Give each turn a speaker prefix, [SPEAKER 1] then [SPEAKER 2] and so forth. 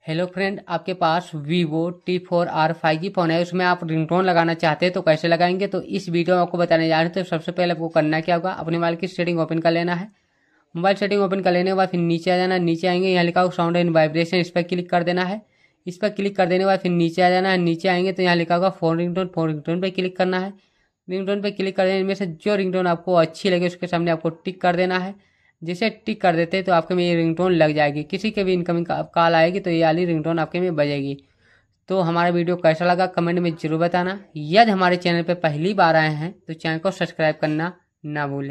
[SPEAKER 1] Hello friend, आपके पास Vivo T4R 5G phone है। उसमें आप रिंगटोन लगाना चाहते हैं तो कैसे लगाएंगे, तो इस वीडियो में आपको बताने जा रहे हैं। तो सबसे पहले आपको करना क्या होगा, अपने मोबाइल की सेटिंग ओपन कर लेना है। मोबाइल सेटिंग ओपन कर लेने के बाद फिर नीचे आ जाना है। नीचे आएंगे, यहाँ लिखा हुआ साउंड एंड वाइब्रेशन, इस पर क्लिक कर देना है। इस पर क्लिक कर देने के बाद फिर नीचे आ जाना है। नीचे आएंगे तो यहाँ लिखा होगा फोन रिंगटोन पर क्लिक करना है। रिंगटोन पर क्लिक कर देने में से जो रिंगटोन आपको अच्छी लगे उसके सामने आपको टिक कर देना है। जैसे टिक कर देते हैं तो आपके में ये रिंगटोन लग जाएगी। किसी के भी इनकमिंग कॉल आएगी तो ये वाली रिंगटोन आपके में बजेगी। तो हमारा वीडियो कैसा लगा कमेंट में जरूर बताना। यदि हमारे चैनल पे पहली बार आए हैं तो चैनल को सब्सक्राइब करना ना भूलें।